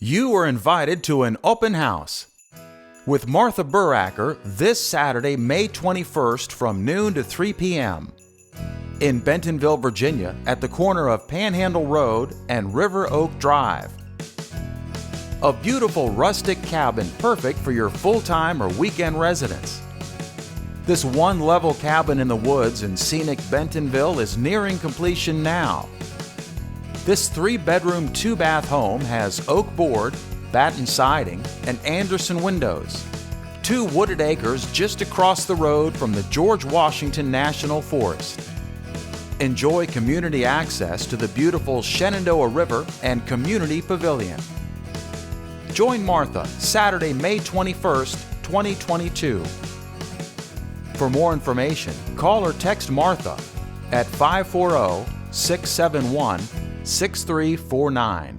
You are invited to an open house with Martha Buracker this Saturday, May 21st from noon to 3 p.m. in Bentonville, Virginia at the corner of Panhandle Road and River Oak Drive. A beautiful rustic cabin perfect for your full-time or weekend residence. This one-level cabin in the woods in scenic Bentonville is nearing completion now. This 3-bedroom, 2-bath home has oak board, batten siding, and Anderson windows. 2 wooded acres just across the road from the George Washington National Forest. Enjoy community access to the beautiful Shenandoah River and Community Pavilion. Join Martha Saturday, May 21st, 2022. For more information, call or text Martha at 540-671-6349.